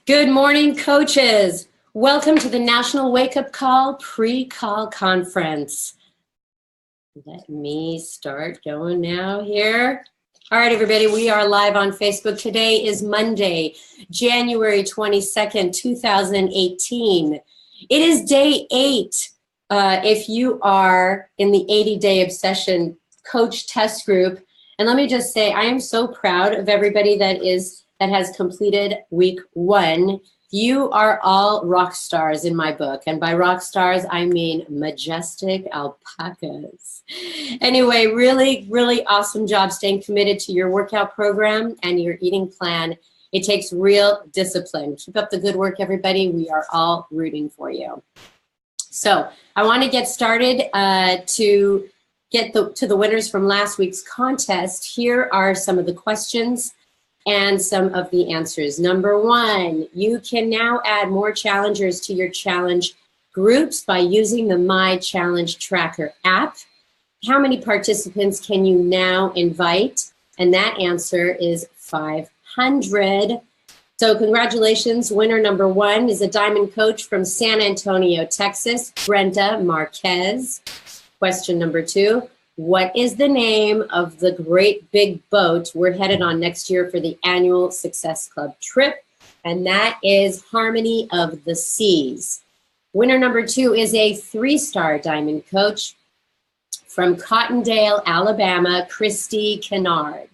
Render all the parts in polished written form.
Good morning, coaches. Welcome to the National Wake Up Call Pre-Call Conference. Let me start going now here. All right, everybody, we are live on Facebook. Today is Monday, January 22nd, 2018. It is day 8. If you are in the 80-day obsession coach test group, and let me just say, I am so proud of everybody that has completed week 1. You are all rock stars in my book. And by rock stars, I mean majestic alpacas. Anyway, really, really awesome job staying committed to your workout program and your eating plan. It takes real discipline. Keep up the good work, everybody. We are all rooting for you. So I want to get started to get to the winners from last week's contest. Here are some of the questions and some of the answers. Number 1, you can now add more challengers to your challenge groups by using the My Challenge Tracker app. How many participants can you now invite? And that answer is 500. So congratulations, winner number 1 is a diamond coach from San Antonio, Texas, Brenda Marquez. Question number 2. What is the name of the great big boat we're headed on next year for the annual Success Club trip? And that is Harmony of the Seas. Winner number 2 is a 3-star diamond coach from Cottondale, Alabama, Christy Kennard.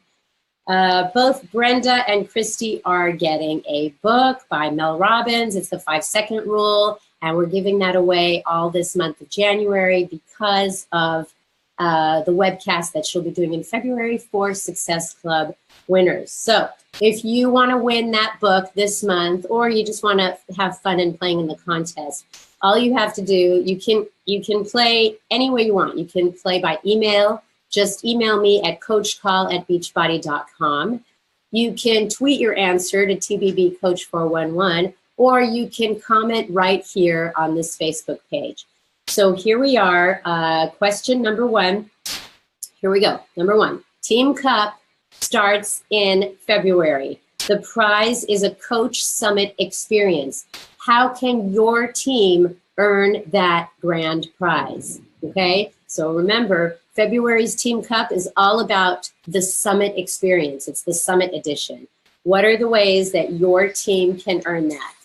Both Brenda and Christy are getting a book by Mel Robbins. It's the 5-second rule, and we're giving that away all this month of January because of the webcast that she'll be doing in February for Success Club winners. So if you want to win that book this month, or you just want to have fun and playing in the contest, all you have to do, you can play any way you want. You can play by email. Just email me at coachcall@beachbody.com. You can tweet your answer to TBBCoach411, or you can comment right here on this Facebook page. So here we are, question number 1. Here we go. Number 1, Team Cup starts in February. The prize is a Coach Summit experience. How can your team earn that grand prize? Okay, so remember, February's Team Cup is all about the Summit experience. It's the Summit edition. What are the ways that your team can earn that?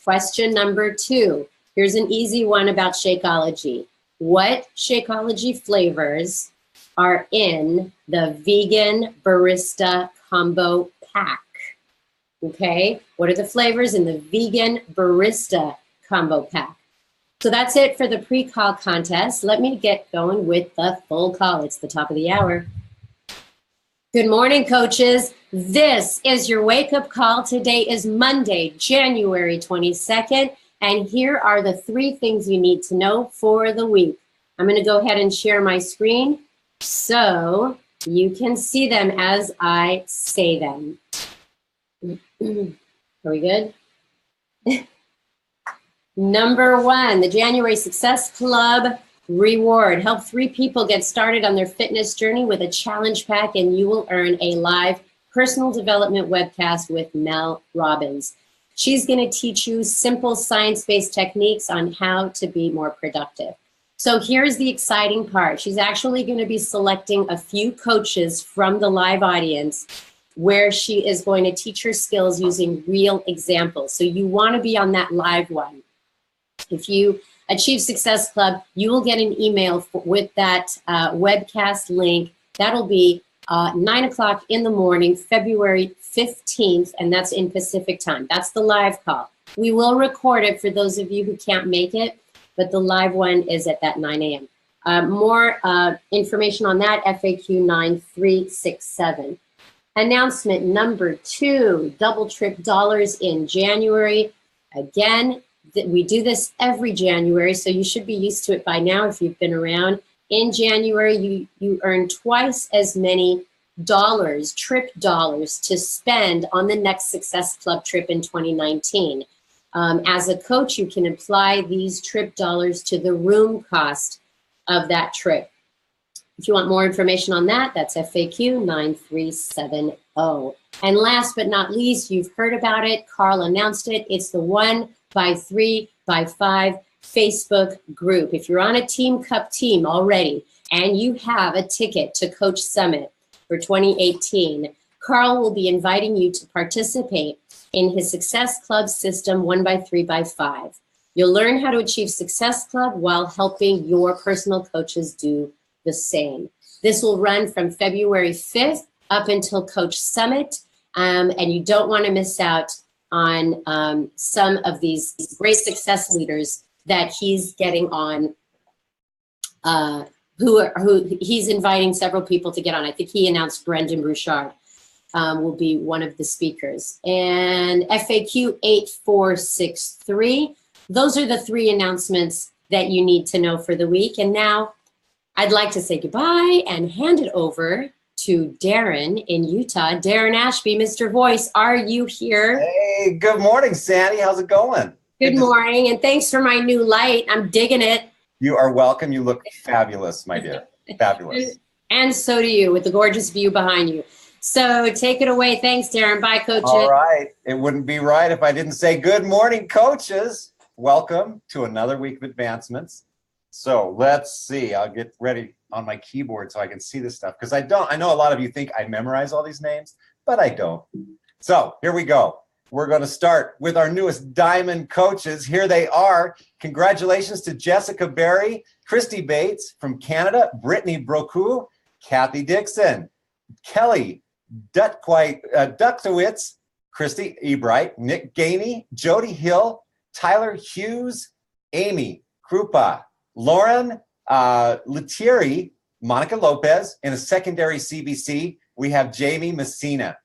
Question number 2. Here's an easy one about Shakeology. What Shakeology flavors are in the Vegan Barista Combo Pack? Okay, what are the flavors in the Vegan Barista Combo Pack? So that's it for the pre-call contest. Let me get going with the full call. It's the top of the hour. Good morning, coaches. This is your wake-up call. Today is Monday, January 22nd. And here are the 3 things you need to know for the week. I'm going to go ahead and share my screen so you can see them as I say them. Are we good? Number 1, the January Success Club reward. Help 3 people get started on their fitness journey with a challenge pack, and you will earn a live personal development webcast with Mel Robbins. She's going to teach you simple science-based techniques on how to be more productive. So here's the exciting part. She's actually going to be selecting a few coaches from the live audience where she is going to teach her skills using real examples. So you want to be on that live one. If you achieve Success Club, you will get an email with that webcast link. That'll be 9 o'clock in the morning, February 15th, and that's in Pacific time. That's the live call. We will record it for those of you who can't make it, but the live one is at that 9 a.m. More information on that, FAQ 9367. Announcement number 2, double trip dollars in January. Again, we do this every January, so you should be used to it by now if you've been around. In January, you earn twice as many dollars, trip dollars, to spend on the next Success Club trip in 2019. As a coach, you can apply these trip dollars to the room cost of that trip. If you want more information on that, that's FAQ 9370. And last but not least, you've heard about it. Carl announced it. It's the 1x3x5 Facebook group. If you're on a Team Cup team already and you have a ticket to Coach Summit for 2018, Carl will be inviting you to participate in his Success Club system 1x3x5. You'll learn how to achieve Success Club while helping your personal coaches do the same. This will run from February 5th up until Coach Summit, and you don't want to miss out on some of these great success leaders that he's getting on, who he's inviting several people to get on. I think he announced Brendan Bouchard will be one of the speakers. And FAQ 8463, those are the 3 announcements that you need to know for the week. And now I'd like to say goodbye and hand it over to Darren in Utah. Darren Ashby, Mr. Voice, are you here? Hey, good morning, Sandy. How's it going? Good morning, and thanks for my new light. I'm digging it. You are welcome. You look fabulous, my dear. Fabulous. And so do you, with the gorgeous view behind you. So take it away. Thanks, Darren. Bye, coaches. All right. It wouldn't be right if I didn't say good morning, coaches. Welcome to another week of advancements. So let's see. I'll get ready on my keyboard so I can see this stuff, because I know a lot of you think I memorize all these names, but I don't. So here we go. We're going to start with our newest Diamond coaches. Here they are. Congratulations to Jessica Berry, Christy Bates from Canada, Brittany Broku, Kathy Dixon, Kelly Duktowitz, Christy Ebright, Nick Gainey, Jody Hill, Tyler Hughes, Amy Krupa, Lauren Letieri, Monica Lopez. In a secondary CBC, we have Jamie Messina,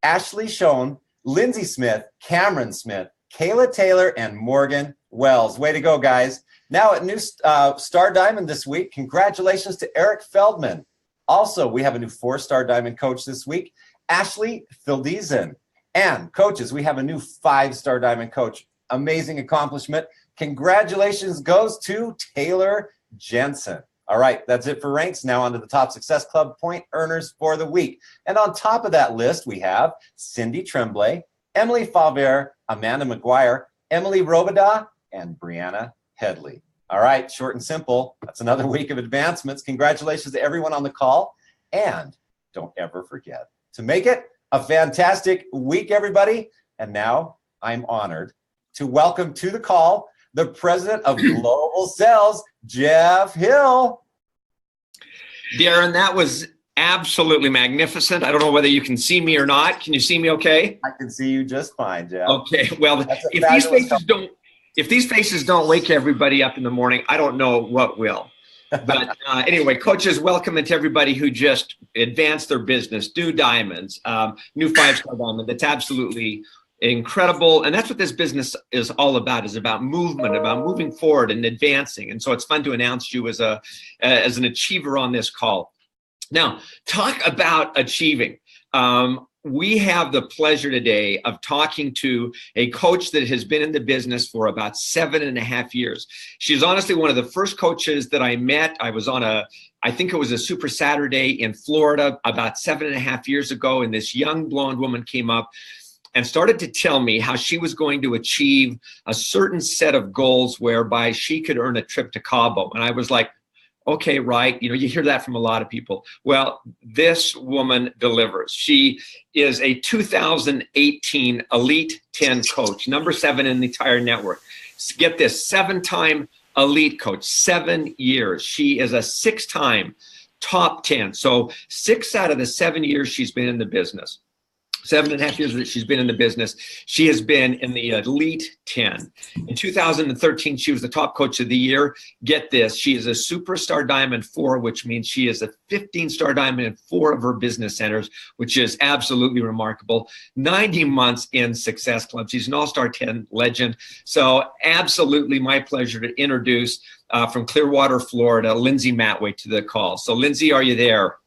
Ashley Schoen, Lindsay Smith, Cameron Smith, Kayla Taylor, and Morgan Wells. Way to go, guys. Now at new Star Diamond this week, congratulations to Eric Feldman. Also, we have a new 4-star Diamond coach this week, Ashley Fildezen. And coaches, we have a new 5-star Diamond coach. Amazing accomplishment. Congratulations goes to Taylor Jensen. All right, that's it for ranks. Now on to the top Success Club point earners for the week. And on top of that list, we have Cindy Tremblay, Emily Faver, Amanda McGuire, Emily Robida, and Brianna Headley. All right, short and simple. That's another week of advancements. Congratulations to everyone on the call. And don't ever forget to make it a fantastic week, everybody. And now I'm honored to welcome to the call the president of Global Sales, Jeff Hill. Darren, that was absolutely magnificent. I don't know whether you can see me or not. Can you see me okay? I can see you just fine, Jeff. Okay, well, if these faces don't wake everybody up in the morning, I don't know what will. But anyway, coaches, welcome to everybody who just advanced their business, new diamonds, new 5-star diamond. That's absolutely incredible. And that's what this business is all about, is about movement, about moving forward and advancing. And so it's fun to announce you as an achiever on this call. Now, talk about achieving. We have the pleasure today of talking to a coach that has been in the business for about 7.5 years. She's honestly one of the first coaches that I met. I was on I think it was a Super Saturday in Florida about 7.5 years ago, and this young blonde woman came up and started to tell me how she was going to achieve a certain set of goals whereby she could earn a trip to Cabo. And I was like, okay, right. You hear that from a lot of people. Well, this woman delivers. She is a 2018 Elite 10 coach, number 7 in the entire network. Get this, 7-time Elite coach, 7 years. She is a 6-time top 10. So 6 out of the 7 years she's been in the business. 7.5 years that she's been in the business, she has been in the Elite 10. In 2013, she was the top coach of the year. Get this, she is a Superstar Diamond 4, which means she is a 15-star diamond in 4 of her business centers, which is absolutely remarkable. 90 months in Success Club. She's an All-Star 10 legend. So absolutely my pleasure to introduce from Clearwater, Florida, Lindsay Mattway to the call. So Lindsay, are you there?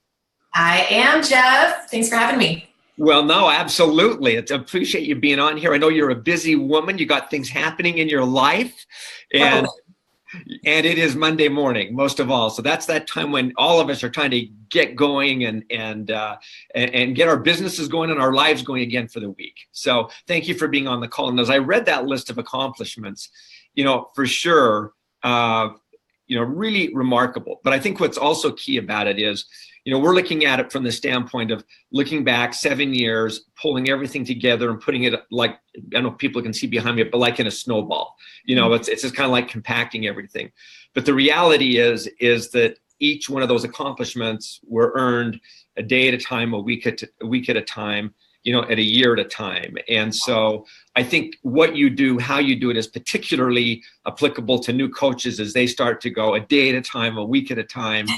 I am, Jeff. Thanks for having me. Well, no, absolutely. I appreciate you being on here. I know you're a busy woman. You got things happening in your life. And And it is Monday morning, most of all. So that's that time when all of us are trying to get going and get our businesses going and our lives going again for the week. So thank you for being on the call. And as I read that list of accomplishments, for sure, really remarkable. But I think what's also key about it is, we're looking at it from the standpoint of looking back 7 years, pulling everything together and putting it like, I don't know if people can see behind me, but like in a snowball, it's just kind of like compacting everything. But the reality is that each one of those accomplishments were earned a day at a time, a week at a time, at a year at a time. And so I think what you do, how you do it is particularly applicable to new coaches as they start to go a day at a time, a week at a time,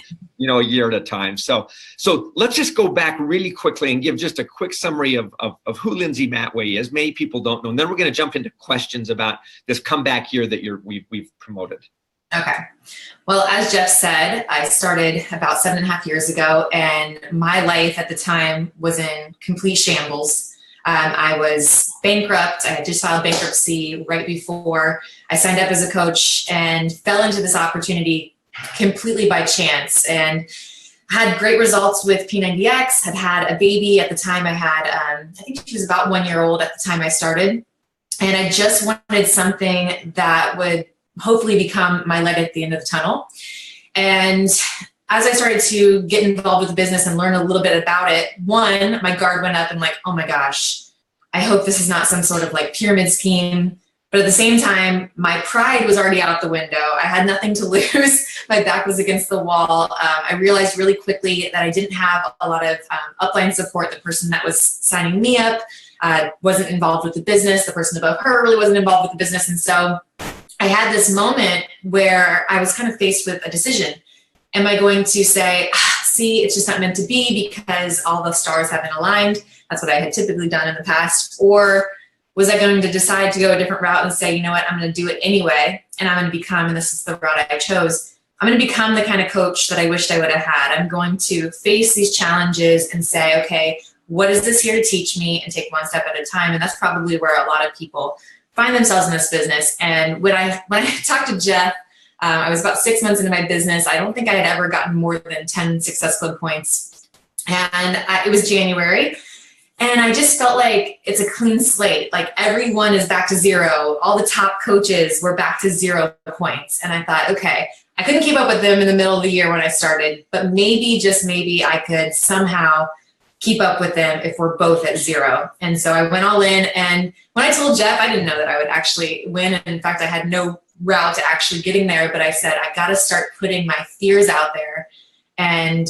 a year at a time. So let's just go back really quickly and give just a quick summary of who Lindsay Mattway is. Many people don't know. And then we're going to jump into questions about this comeback year that we've promoted. Okay. Well, as Jeff said, I started about 7.5 years ago, and my life at the time was in complete shambles. I was bankrupt. I had just filed bankruptcy right before I signed up as a coach and fell into this opportunity completely by chance, and had great results with P90X, had a baby at the time. I had, I think she was about 1 year old at the time I started. And I just wanted something that would hopefully become my light at the end of the tunnel. And as I started to get involved with the business and learn a little bit about it, one, my guard went up and like, oh my gosh, I hope this is not some sort of like pyramid scheme. But at the same time, my pride was already out the window. I had nothing to lose. My back was against the wall. I realized really quickly that I didn't have a lot of upline support. The person that was signing me up wasn't involved with the business. The person above her really wasn't involved with the business. And so I had this moment where I was kind of faced with a decision. Am I going to say, see, it's just not meant to be because all the stars haven't aligned? That's what I had typically done in the past. Or was I going to decide to go a different route and say, you know what, I'm going to do it anyway. And I'm going to become, and this is the route I chose, I'm going to become the kind of coach that I wished I would have had. I'm going to face these challenges and say, okay, what is this here to teach me, and take one step at a time. And that's probably where a lot of people find themselves in this business. And when I talked to Jeff, I was about 6 months into my business. I don't think I had ever gotten more than 10 Success Club points. And it was January. And I just felt like it's a clean slate. Like everyone is back to zero. All the top coaches were back to 0 points. And I thought, okay, I couldn't keep up with them in the middle of the year when I started, but maybe, just maybe, I could somehow keep up with them if we're both at 0. And so I went all in. And when I told Jeff, I didn't know that I would actually win. And in fact, I had no route to actually getting there, but I said, I got to start putting my fears out there and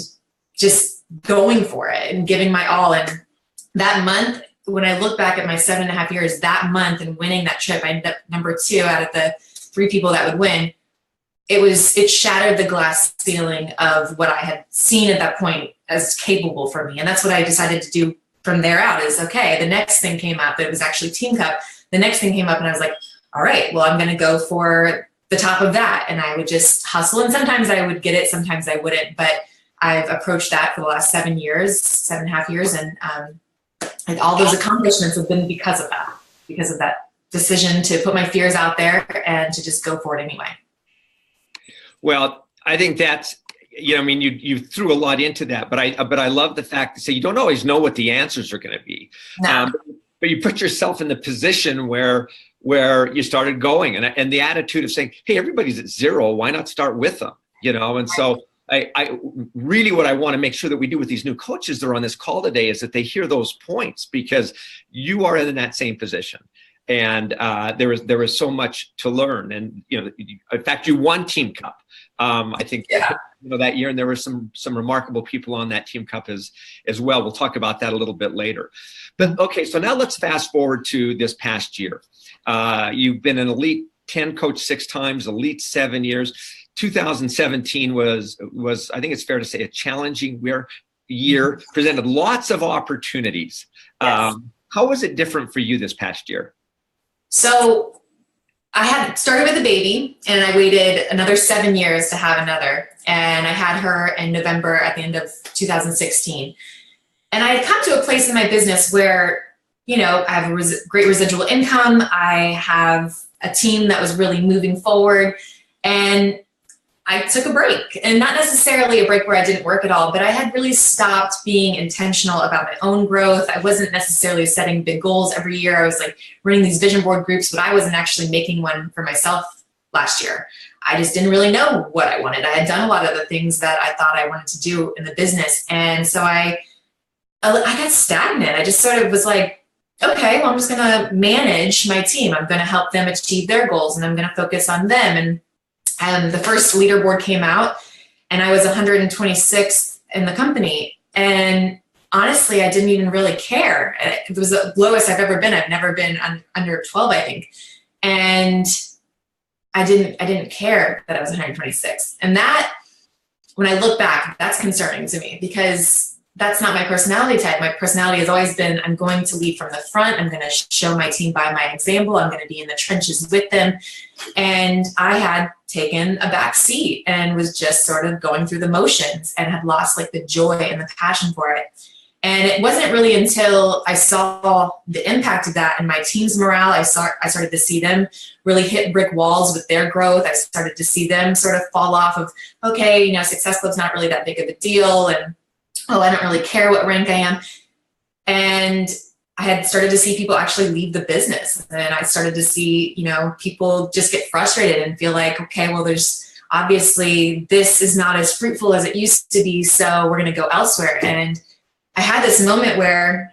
just going for it and giving my all. And that month, when I look back at my 7.5 years, that month and winning that trip, I ended up number 2 out of the 3 people that would win. It shattered the glass ceiling of what I had seen at that point as capable for me. And that's what I decided to do from there out is, okay, the next thing came up. It was actually Team Cup. The next thing came up and I was like, all right, well, I'm going to go for the top of that. And I would just hustle. And sometimes I would get it, sometimes I wouldn't. But I've approached that for the last 7 years, 7.5 years. And all those accomplishments have been because of that decision to put my fears out there and to just go for it anyway. Well, I think that's, you threw a lot into that, but I love the fact that you don't always know what the answers are going to be. No. But you put yourself in the position where you started going and the attitude of saying, hey, everybody's at 0. Why not start with them? And so I really, what I want to make sure that we do with these new coaches that are on this call today is that they hear those points, because you are in that same position. And there is so much to learn. And, in fact, you won Team Cup. I think, that year, and there were some remarkable people on that Team Cup as well. We'll talk about that a little bit later. But okay, so now let's fast forward to this past year. You've been an Elite 10 coach 6 times, Elite 7 years. 2017 was I think it's fair to say a challenging year, presented lots of opportunities. Yes. How was it different for you this past year? So I had started with a baby, and I waited another 7 years to have another. And I had her in November at the end of 2016. And I had come to a place in my business where, I have a great residual income. I have a team that was really moving forward. And I took a break, and not necessarily a break where I didn't work at all, but I had really stopped being intentional about my own growth. I wasn't necessarily setting big goals every year. I was like running these vision board groups, but I wasn't actually making one for myself last year. I just didn't really know what I wanted. I had done a lot of the things that I thought I wanted to do in the business. And so I got stagnant. I just sort of was like, okay, well, I'm just going to manage my team. I'm going to help them achieve their goals, and I'm going to focus on them. And the first leaderboard came out, and I was 126th in the company. And honestly, I didn't even really care. It was the lowest I've ever been. I've never been under 12, I think. And I didn't care that I was 126th. And that, when I look back, that's concerning to me, because that's not my personality type. My personality has always been, I'm going to lead from the front. I'm going to show my team by my example. I'm going to be in the trenches with them. And I had taken a back seat and was just sort of going through the motions, and had lost like the joy and the passion for it. And it wasn't really until I saw the impact of that in my team's morale, I started to see them really hit brick walls with their growth. I started to see them sort of fall off of, okay, Success Club's not really that big of a deal. And oh, I don't really care what rank I am. And I had started to see people actually leave the business. And I started to see, people just get frustrated and feel like, okay, well, there's obviously, this is not as fruitful as it used to be, so we're going to go elsewhere. And I had this moment where,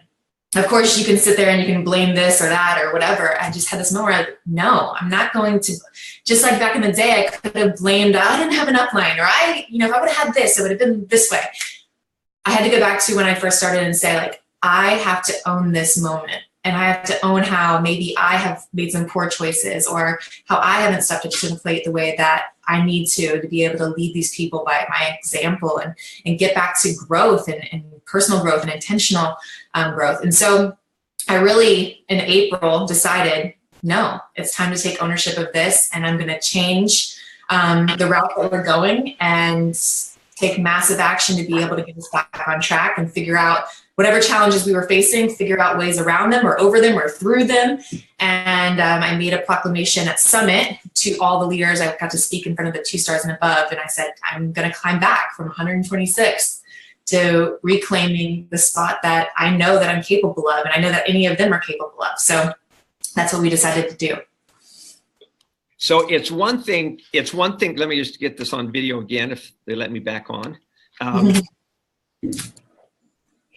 of course, you can sit there and you can blame this or that or whatever. I just had this moment where, no, I'm not going to, just like back in the day, I could have blamed, I didn't have an upline, or if I would have had this, it would have been this way. I had to go back to when I first started and say, like, I have to own this moment, and I have to own how maybe I have made some poor choices, or how I haven't stepped up to the plate the way that I need to be able to lead these people by my example, and get back to growth and personal growth and intentional growth. And so I really, in April, decided, no, it's time to take ownership of this, and I'm going to change the route that we're going, and take massive action to be able to get us back on track and figure out whatever challenges we were facing, figure out ways around them or over them or through them. And I made a proclamation at Summit to all the leaders. I got to speak in front of the 2 stars and above. And I said, I'm going to climb back from 126 to reclaiming the spot that I know that I'm capable of. And I know that any of them are capable of. So that's what we decided to do. So it's one thing, let me just get this on video again, if they let me back on.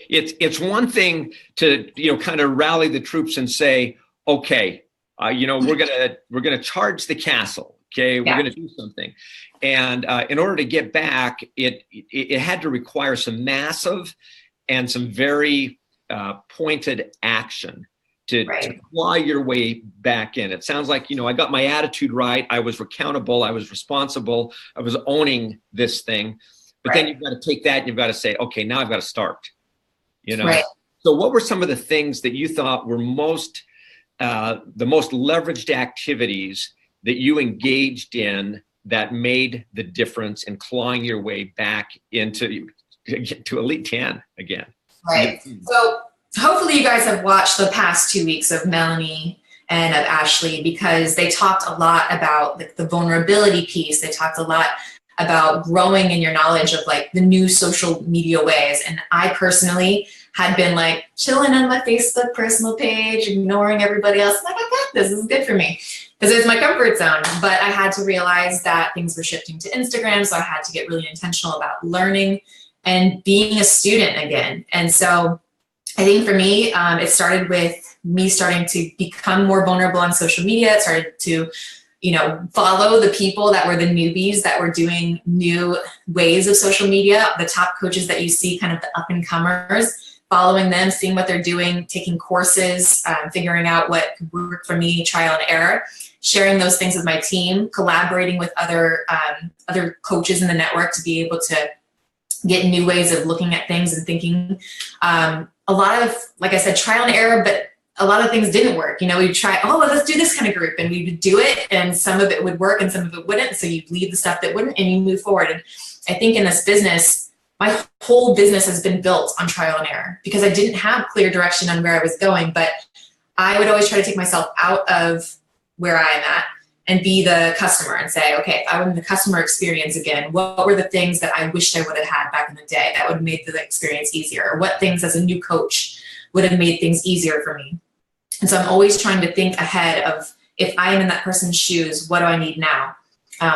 It's one thing to, kind of rally the troops and say, okay, we're gonna charge the castle. Okay, we're gonna do something. And in order to get back, it had to require some massive and some very pointed action to claw your way back in. It sounds like, I got my attitude right. I was accountable. I was responsible. I was owning this thing. But then you've got to take that and you've got to say, okay, now I've got to start. So what were some of the things that you thought were the most leveraged activities that you engaged in that made the difference in clawing your way back into to Elite 10 again? Right. So hopefully you guys have watched the past 2 weeks of Melanie and of Ashley, because they talked a lot about the vulnerability piece. They talked a lot about growing in your knowledge of the new social media ways. And I personally had been chilling on my Facebook personal page, ignoring everybody else. I got this. This is good for me, because it's my comfort zone. But I had to realize that things were shifting to Instagram. So I had to get really intentional about learning and being a student again. And so I think for me, it started with me starting to become more vulnerable on social media. It started to, follow the people that were the newbies that were doing new ways of social media, the top coaches that you see, kind of the up and comers, following them, seeing what they're doing, taking courses, figuring out what could work for me, trial and error, sharing those things with my team, collaborating with other coaches in the network to be able to get new ways of looking at things and thinking. A lot of, like I said, trial and error, but a lot of things didn't work. We'd try, let's do this kind of group, and we would do it, and some of it would work and some of it wouldn't. So you'd leave the stuff that wouldn't and you move forward. And I think in this business, my whole business has been built on trial and error, because I didn't have clear direction on where I was going, but I would always try to take myself out of where I am at and be the customer and say, okay, if I were in the customer experience again, what were the things that I wished I would have had back in the day that would have made the experience easier? Or what things as a new coach would have made things easier for me? And so I'm always trying to think ahead of, if I am in that person's shoes, what do I need now?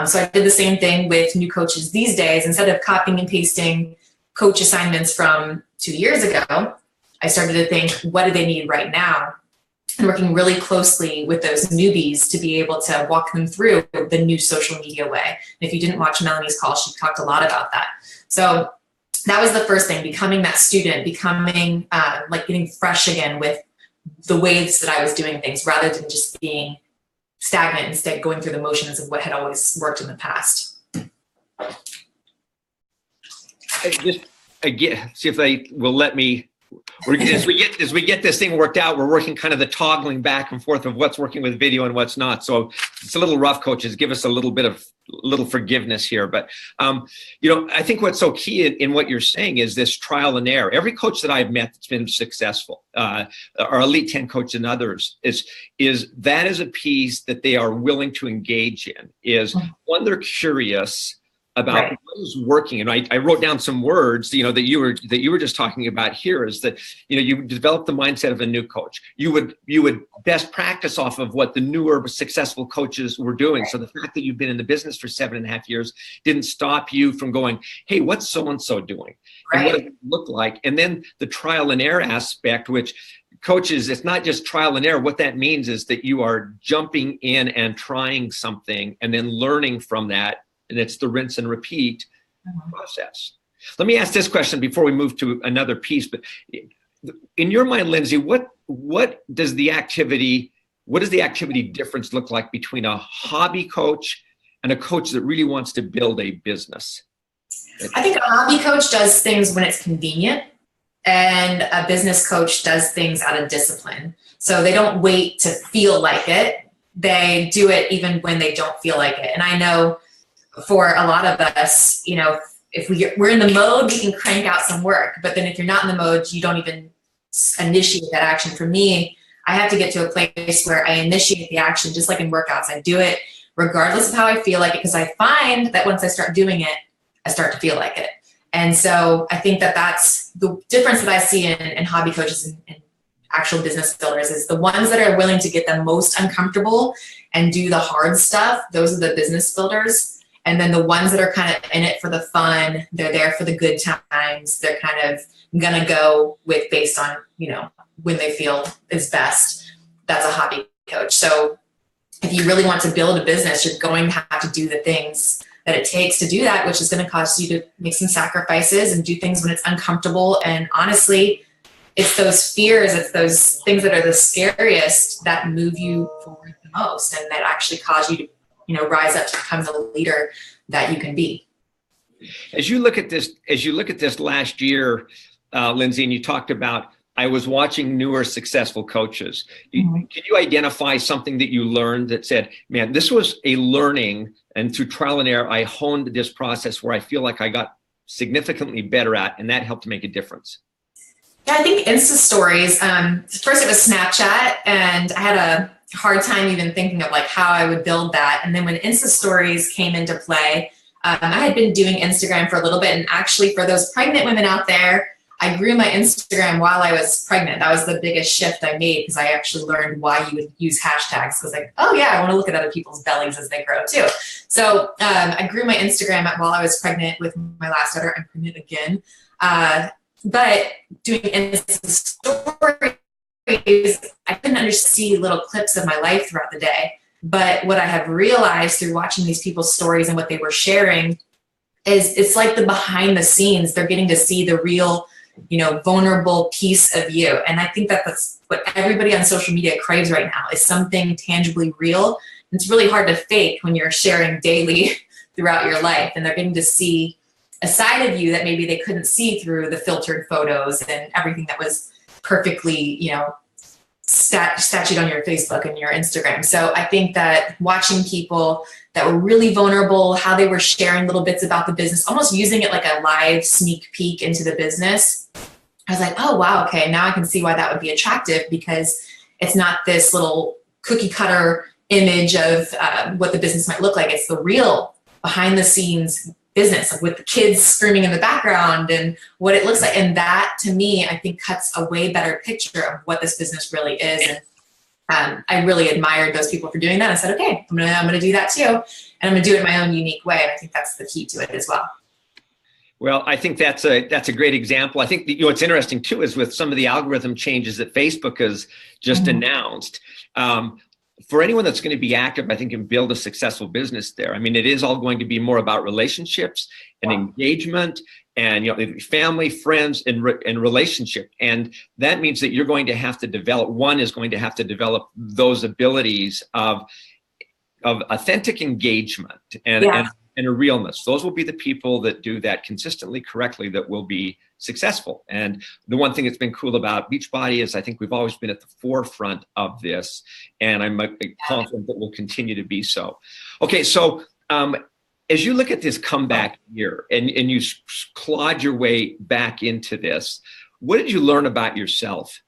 So I did the same thing with new coaches these days. Instead of copying and pasting coach assignments from 2 years ago, I started to think, what do they need right now? And working really closely with those newbies to be able to walk them through the new social media way. And if you didn't watch Melanie's call, she talked a lot about that. So that was the first thing, becoming that student, becoming like getting fresh again with the ways that I was doing things, rather than just being stagnant, instead going through the motions of what had always worked in the past. Just again, see if they will let me. As we get this thing worked out, we're working kind of the toggling back and forth of what's working with video and what's not. So it's a little rough, coaches. Give us a little forgiveness here. But I think what's so key in what you're saying is this trial and error. Every coach that I've met that's been successful, our Elite 10 coach and others, is that is a piece that they are willing to engage in. Is one, they're curious about what is working. And I wrote down some words, that you were just talking about here, is that, you develop the mindset of a new coach. You would best practice off of what the newer successful coaches were doing. So the fact that you've been in the business for 7.5 years didn't stop you from going, hey, what's so-and-so doing? And what does it look like? And then the trial and error aspect, which coaches, it's not just trial and error. What that means is that you are jumping in and trying something and then learning from that. And it's the rinse and repeat process. Let me ask this question before we move to another piece. But in your mind, Lindsay, what does the activity difference look like between a hobby coach and a coach that really wants to build a business? I think a hobby coach does things when it's convenient, and a business coach does things out of discipline. So they don't wait to feel like it. They do it even when they don't feel like it. And I know for a lot of us, if we're in the mode, we can crank out some work. But then if you're not in the mode, you don't even initiate that action. For me, I have to get to a place where I initiate the action, just like in workouts. I do it regardless of how I feel like it, because I find that once I start doing it, I start to feel like it. And so I think that that's the difference that I see in hobby coaches and actual business builders, is the ones that are willing to get the most uncomfortable and do the hard stuff. Those are the business builders. And then the ones that are kind of in it for the fun, they're there for the good times. They're kind of gonna go with based on, when they feel is best. That's a hobby coach. So if you really want to build a business, you're going to have to do the things that it takes to do that, which is going to cause you to make some sacrifices and do things when it's uncomfortable. And honestly, it's those fears, it's those things that are the scariest that move you forward the most, and that actually cause you to rise up to become the leader that you can be. As you look at this last year, Lindsay, and you talked about, I was watching newer successful coaches. Can you identify something that you learned that said, man, this was a learning, and through trial and error, I honed this process where I feel like I got significantly better at, and that helped to make a difference? Yeah, I think Insta stories. First it was Snapchat, and I had a hard time even thinking of how I would build that. And then when Insta stories came into play, I had been doing Instagram for a little bit. And actually, for those pregnant women out there, I grew my Instagram while I was pregnant. That was the biggest shift I made, because I actually learned why you would use hashtags. I was like, oh yeah, I want to look at other people's bellies as they grow too. So I grew my Instagram while I was pregnant with my last daughter. I'm pregnant again. But doing Insta stories, I couldn't see little clips of my life throughout the day. But what I have realized through watching these people's stories and what they were sharing is it's like the behind the scenes. They're getting to see the real, vulnerable piece of you. And I think that that's what everybody on social media craves right now, is something tangibly real. And it's really hard to fake when you're sharing daily throughout your life. And they're getting to see a side of you that maybe they couldn't see through the filtered photos and everything that was perfectly, statued on your Facebook and your Instagram. So I think that watching people that were really vulnerable, how they were sharing little bits about the business, almost using it like a live sneak peek into the business, I was like, oh, wow, okay, now I can see why that would be attractive, because it's not this little cookie cutter, image of what the business might look like. It's the real behind the scenes business, like with the kids screaming in the background and what it looks like. And that, to me, I think cuts a way better picture of what this business really is. And I really admired those people for doing that. I said, okay, I'm gonna do that too, and I'm gonna do it in my own unique way. And I think that's the key to it as well. Well, I think that's a great example. I think that, what's interesting too is with some of the algorithm changes that Facebook has just announced. For anyone that's going to be active, I think, and build a successful business there, I mean, it is all going to be more about relationships and engagement and, family, friends, and relationship. And that means that you're going to have to develop, one is going to have to develop those abilities of authentic engagement and a realness. Those will be the people that do that consistently, correctly, that will be successful. And the one thing that's been cool about Beachbody is I think we've always been at the forefront of this, and I'm confident that we'll continue to be so. Okay, so as you look at this comeback year and you clawed your way back into this, what did you learn about yourself?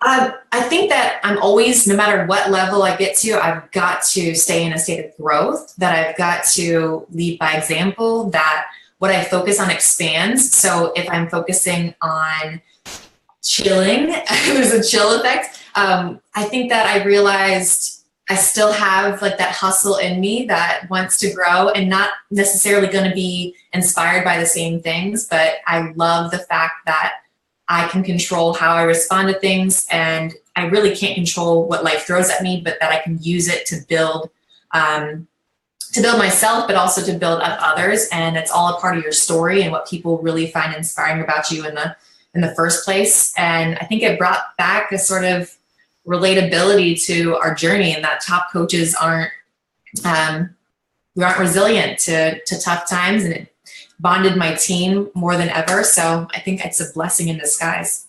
I think that I'm always, no matter what level I get to, I've got to stay in a state of growth, that I've got to lead by example, that what I focus on expands. So if I'm focusing on chilling, there's a chill effect. I think that I realized I still have like that hustle in me that wants to grow, and not necessarily going to be inspired by the same things, but I love the fact that I can control how I respond to things, and I really can't control what life throws at me, but that I can use it to build myself, but also to build up others. And it's all a part of your story and what people really find inspiring about you in the first place. And I think it brought back a sort of relatability to our journey, and that top coaches aren't resilient to tough times, and it bonded my team more than ever. So I think it's a blessing in disguise.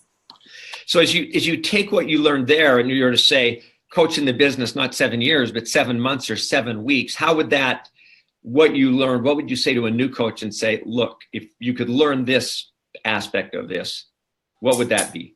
So as you take what you learned there and you're to say, coach in the business, not 7 years, but 7 months or 7 weeks, how would that, what you learned, what would you say to a new coach and say, look, if you could learn this aspect of this, what would that be?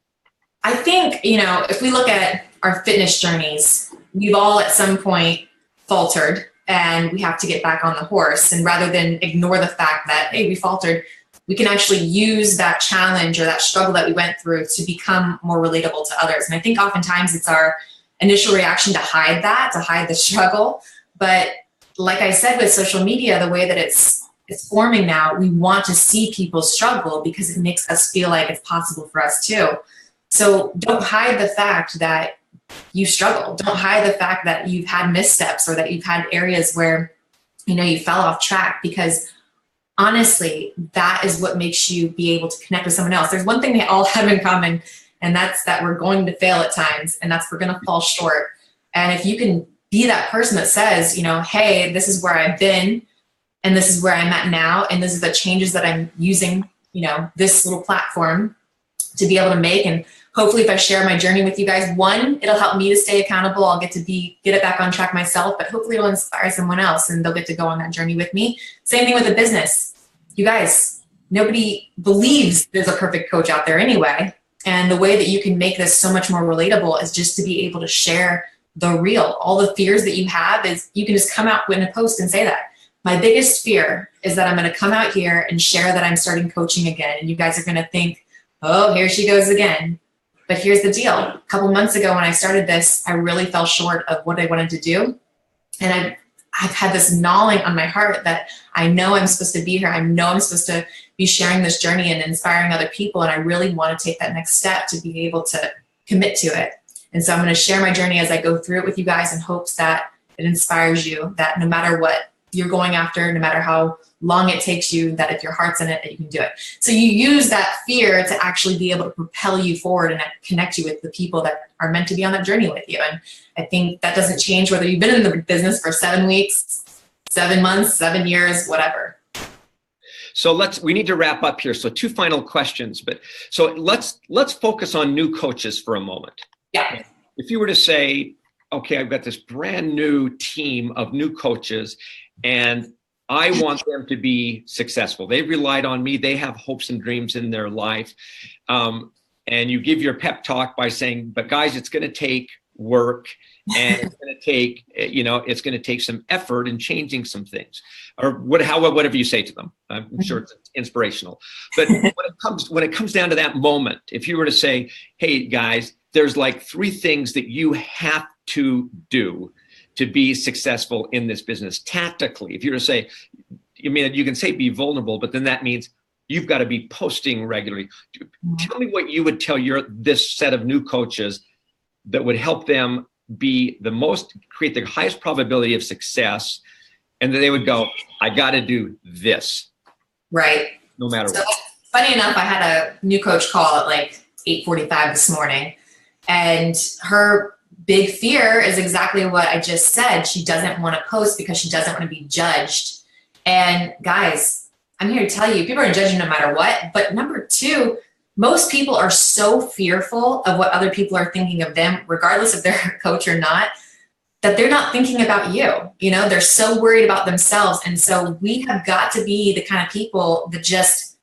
I think, if we look at our fitness journeys, we've all at some point faltered, and we have to get back on the horse. And rather than ignore the fact that, hey, we faltered, we can actually use that challenge or that struggle that we went through to become more relatable to others. And I think oftentimes it's our initial reaction to hide the struggle. But like I said, with social media, the way that it's forming now, we want to see people struggle because it makes us feel like it's possible for us too. So don't hide the fact that you struggle. Don't hide the fact that you've had missteps or that you've had areas where, you fell off track, because honestly, that is what makes you be able to connect with someone else. There's one thing they all have in common, and that's that we're going to fail at times, and that's we're going to fall short. And if you can be that person that says, hey, this is where I've been, and this is where I'm at now, and this is the changes that I'm using, this little platform to be able to make. And hopefully if I share my journey with you guys, one, it'll help me to stay accountable. I'll get it back on track myself, but hopefully it'll inspire someone else and they'll get to go on that journey with me. Same thing with the business. You guys, nobody believes there's a perfect coach out there anyway. And the way that you can make this so much more relatable is just to be able to share the real. All the fears that you have is you can just come out in a post and say that. My biggest fear is that I'm going to come out here and share that I'm starting coaching again. And you guys are going to think, oh, here she goes again. But here's the deal. A couple months ago when I started this, I really fell short of what I wanted to do. And I've had this gnawing on my heart that I know I'm supposed to be here. I know I'm supposed to be sharing this journey and inspiring other people. And I really want to take that next step to be able to commit to it. And so I'm going to share my journey as I go through it with you guys in hopes that it inspires you, that no matter what you're going after, no matter how long it takes you, that if your heart's in it, that you can do it. So you use that fear to actually be able to propel you forward and connect you with the people that are meant to be on that journey with you. And I think that doesn't change whether you've been in the business for 7 weeks, 7 months, 7 years, whatever. So we need to wrap up here. So 2 final questions, but so let's focus on new coaches for a moment. Yeah. If you were to say, okay, I've got this brand new team of new coaches and I want them to be successful. They've relied on me. They have hopes and dreams in their life. And you give your pep talk by saying, but guys, it's going to take work, and it's going to take, it's going to take some effort in changing some things, or whatever you say to them. I'm sure it's inspirational. But when it comes down to that moment, if you were to say, hey guys, there's like 3 things that you have to do to be successful in this business tactically. If you were to say, you can say be vulnerable, but then that means you've got to be posting regularly. Tell me what you would tell this set of new coaches that would help them create the highest probability of success, and that they would go, I got to do this. Right. No matter what. Funny enough, I had a new coach call at like 8:45 this morning, and her big fear is exactly what I just said. She doesn't want to post because she doesn't want to be judged. And guys, I'm here to tell you, people are judging no matter what. But number 2, most people are so fearful of what other people are thinking of them, regardless if they're a coach or not, that they're not thinking about you. They're so worried about themselves. And so we have got to be the kind of people that just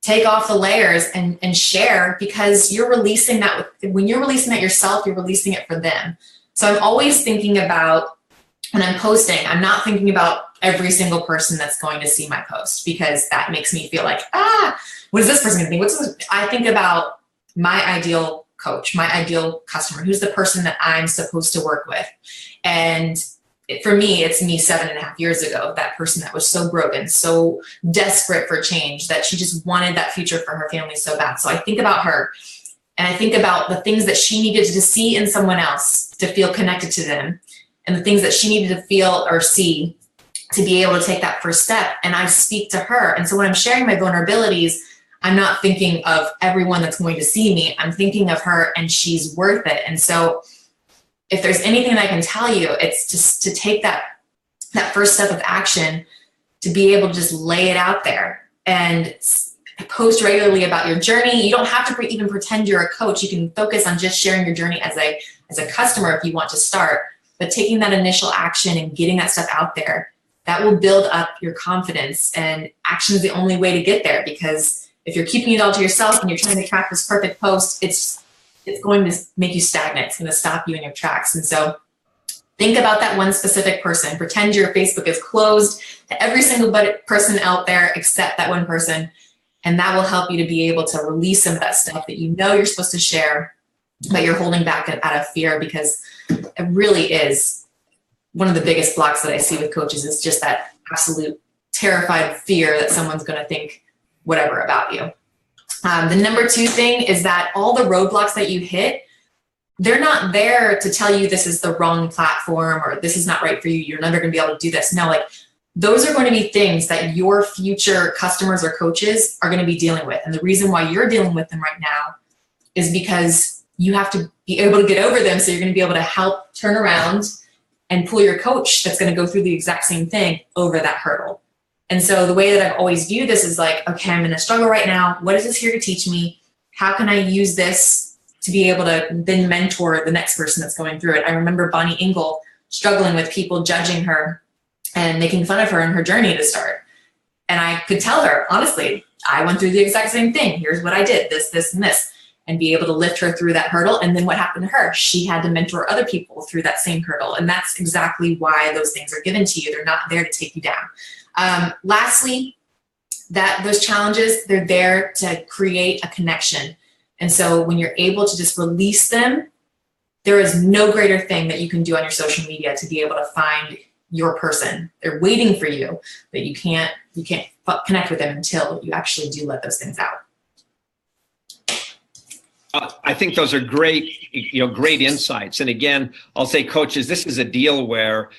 take off the layers and share, because you're releasing that. When you're releasing that yourself, you're releasing it for them. So I'm always thinking about, when I'm posting, I'm not thinking about every single person that's going to see my post, because that makes me feel like, what is this person going to think? I think about my ideal coach, my ideal customer, who's the person that I'm supposed to work with. And for me, it's me 7.5 years ago, that person that was so broken, so desperate for change, that she just wanted that future for her family so bad. So I think about her, and I think about the things that she needed to see in someone else to feel connected to them, and the things that she needed to feel or see to be able to take that first step. And I speak to her. And so when I'm sharing my vulnerabilities, I'm not thinking of everyone that's going to see me. I'm thinking of her, and she's worth it. And so if there's anything that I can tell you, it's just to take that first step of action, to be able to just lay it out there and post regularly about your journey. You don't have to even pretend you're a coach. You can focus on just sharing your journey as a customer if you want to start. But taking that initial action and getting that stuff out there, that will build up your confidence. And action is the only way to get there, because if you're keeping it all to yourself and you're trying to craft this perfect post, it's going to make you stagnant. It's going to stop you in your tracks. And so think about that one specific person. Pretend your Facebook is closed to every single person out there except that one person. And that will help you to be able to release some of that stuff that you're supposed to share, but you're holding back out of fear, because it really is one of the biggest blocks that I see with coaches, is just that absolute terrified fear that someone's going to think whatever about you. The number 2 thing is that all the roadblocks that you hit, they're not there to tell you this is the wrong platform or this is not right for you. You're never going to be able to do this. No, those are going to be things that your future customers or coaches are going to be dealing with. And the reason why you're dealing with them right now is because you have to be able to get over them. So you're going to be able to help turn around and pull your coach that's going to go through the exact same thing over that hurdle. And so the way that I've always viewed this is like, okay, I'm in a struggle right now. What is this here to teach me? How can I use this to be able to then mentor the next person that's going through it? I remember Bonnie Engel struggling with people judging her and making fun of her in her journey to start. And I could tell her, honestly, I went through the exact same thing. Here's what I did, this, and this, and be able to lift her through that hurdle. And then what happened to her? She had to mentor other people through that same hurdle. And that's exactly why those things are given to you. They're not there to take you down. Lastly, those challenges, they're there to create a connection. And so when you're able to just release them, there is no greater thing that you can do on your social media to be able to find your person. They're waiting for you, but you can't connect with them until you actually do let those things out. I think those are great insights. And again, I'll say, coaches, this is a deal where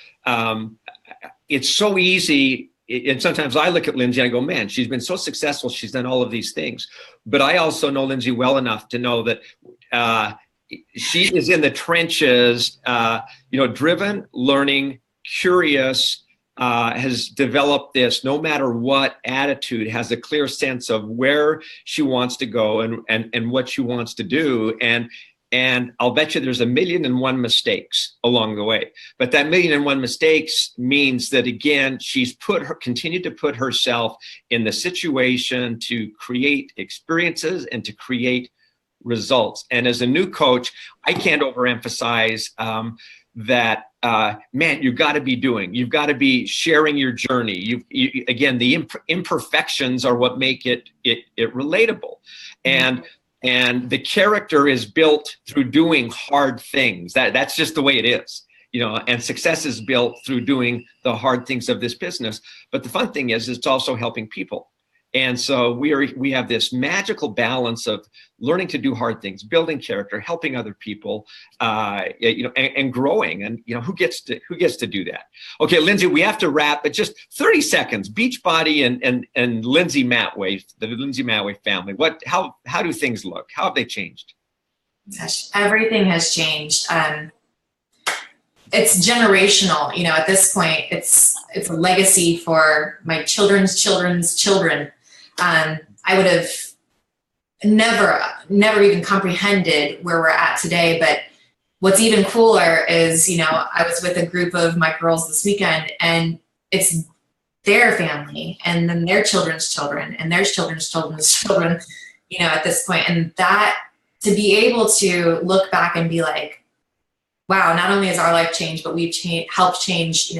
it's so easy. And sometimes I look at Lindsay and I go, man, she's been so successful. She's done all of these things. But I also know Lindsay well enough to know that she is in the trenches, driven, learning, curious, has developed this no matter what attitude, has a clear sense of where she wants to go and what she wants to do. And I'll bet you there's 1,000,001 mistakes along the way. But that 1,000,001 mistakes means that, again, she's continued to put herself in the situation to create experiences and to create results. And as a new coach, I can't overemphasize that, man, you've got to be doing. You've got to be sharing your journey. Again, the imperfections are what make it relatable. And the character is built through doing hard things. That's just the way it is. And success is built through doing the hard things of this business. But the fun thing is it's also helping people. And so we have this magical balance of learning to do hard things, building character, helping other people, and growing. And who gets to do that? Okay, Lindsay, we have to wrap, but just 30 seconds. Beachbody and Lindsay Mattway, the Lindsay Mattway family. How do things look? How have they changed? Gosh, everything has changed. It's generational. At this point, it's a legacy for my children's children's children. I would have never even comprehended where we're at today. But what's even cooler is, I was with a group of my girls this weekend, and it's their family, and then their children's children, and their children's children's children, at this point. And that, to be able to look back and be like, wow, not only has our life changed, but we've helped change,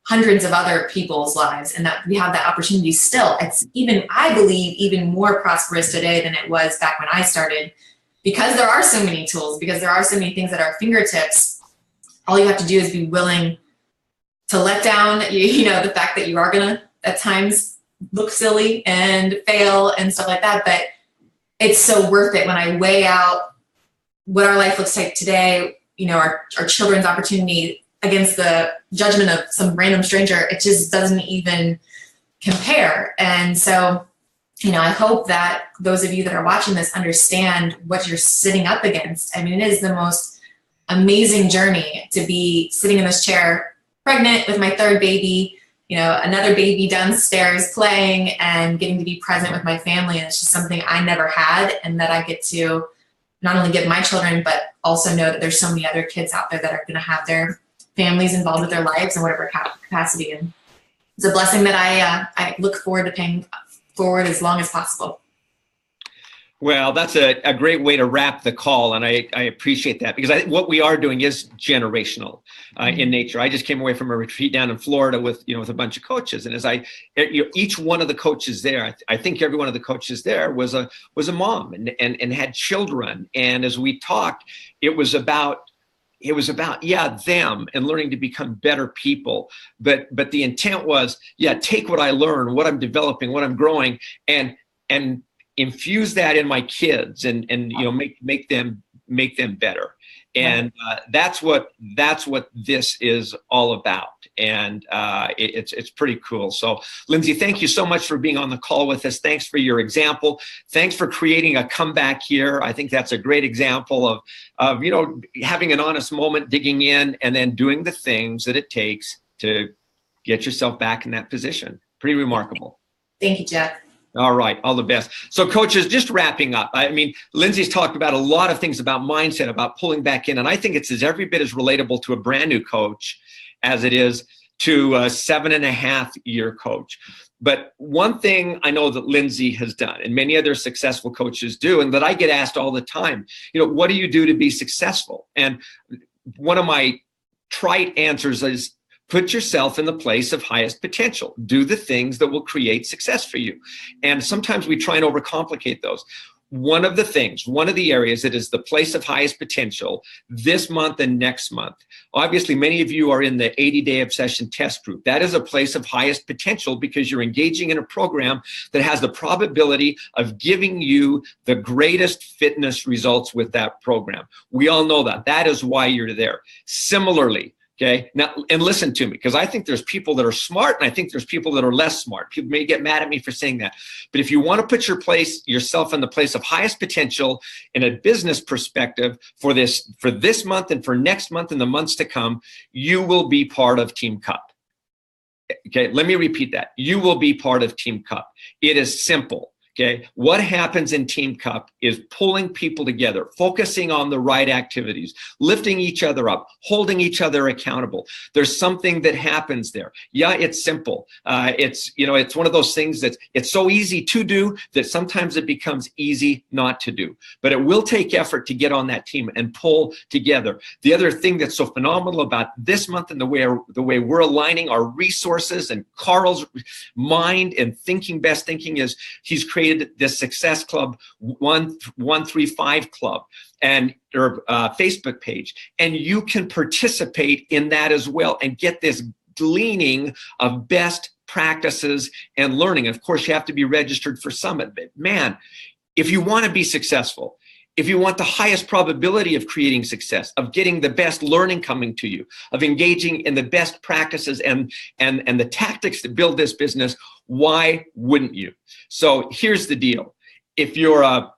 hundreds of other people's lives, and that we have that opportunity still. It's I believe, even more prosperous today than it was back when I started, because there are so many tools, because there are so many things at our fingertips. All you have to do is be willing to let down, the fact that you are gonna at times look silly and fail and stuff like that. But it's so worth it when I weigh out what our life looks like today, our children's opportunity against the judgment of some random stranger. It just doesn't even compare. And so, I hope that those of you that are watching this understand what you're sitting up against. I mean, it is the most amazing journey to be sitting in this chair, pregnant with my third baby, another baby downstairs playing, and getting to be present with my family. And it's just something I never had, and that I get to not only give my children, but also know that there's so many other kids out there that are going to have their families involved with their lives in whatever capacity. And it's a blessing that I look forward to paying forward as long as possible. Well, that's a great way to wrap the call, and I appreciate that, because what we are doing is generational in nature. I just came away from a retreat down in Florida with a bunch of coaches, and as each one of the coaches there, I think every one of the coaches there was a mom and had children, and as we talked, it was about them and learning to become better people. But the intent was, take what I learned, what I'm developing, what I'm growing, and infuse that in my kids and make them better. And that's what this is all about. And it's pretty cool. So Lindsay, thank you so much for being on the call with us. Thanks for your example. Thanks for creating a comeback here. I think that's a great example of having an honest moment, digging in, and then doing the things that it takes to get yourself back in that position. Pretty remarkable. Thank you, Jeff. All right. All the best. So coaches, just wrapping up. I mean, Lindsay's talked about a lot of things about mindset, about pulling back in. And I think it's every bit as relatable to a brand new coach as it is to a 7.5-year coach. But one thing I know that Lindsay has done, and many other successful coaches do, and that I get asked all the time, what do you do to be successful? And one of my trite answers is, put yourself in the place of highest potential. Do the things that will create success for you. And sometimes we try and overcomplicate those. One of the areas that is the place of highest potential this month and next month. Obviously, many of you are in the 80-day obsession test group. That is a place of highest potential because you're engaging in a program that has the probability of giving you the greatest fitness results with that program. We all know that. That is why you're there. Similarly, okay, now, and listen to me, because I think there's people that are smart and I think there's people that are less smart. People may get mad at me for saying that. But if you want to put yourself in the place of highest potential in a business perspective for this month and for next month and the months to come, you will be part of Team Cup. Okay, let me repeat that. You will be part of Team Cup. It is simple. Okay, what happens in Team Cup is pulling people together, focusing on the right activities, lifting each other up, holding each other accountable. There's something that happens there. Yeah, it's simple. It's one of those things that it's so easy to do that sometimes it becomes easy not to do. But it will take effort to get on that team and pull together. The other thing that's so phenomenal about this month and the way we're aligning our resources and Carl's mind and best thinking is he's created this Success Club 135 Club and or Facebook page, and you can participate in that as well and get this gleaning of best practices and learning. Of course, you have to be registered for Summit. But man, if you want to be successful, if you want the highest probability of creating success, of getting the best learning coming to you, of engaging in the best practices and the tactics that build this business, why wouldn't you? So here's the deal. If you're a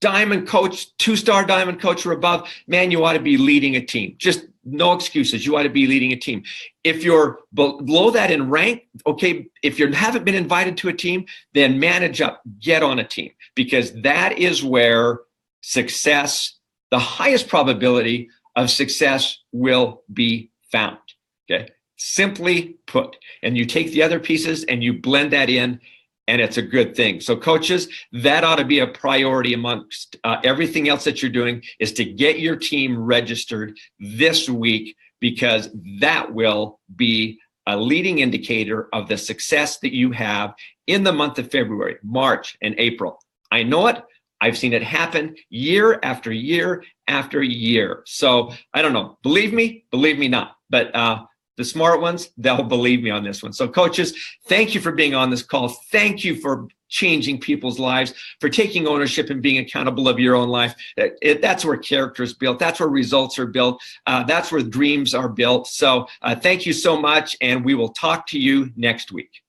diamond coach, 2-star diamond coach or above, man, you ought to be leading a team. Just no excuses. You ought to be leading a team. If you're below that in rank, okay, if you haven't been invited to a team, then manage up, get on a team, because that is where success, the highest probability of success will be found. Okay, simply put. And you take the other pieces and you blend that in, and it's a good thing. So coaches, that ought to be a priority amongst everything else that you're doing, is to get your team registered this week, because that will be a leading indicator of the success that you have in the month of February, March, and April. I know it. I've seen it happen year after year after year. So I don't know, believe me not, but the smart ones, they'll believe me on this one. So coaches, thank you for being on this call. Thank you for changing people's lives, for taking ownership and being accountable of your own life. That's where character is built. That's where results are built. That's where dreams are built. So thank you so much. And we will talk to you next week.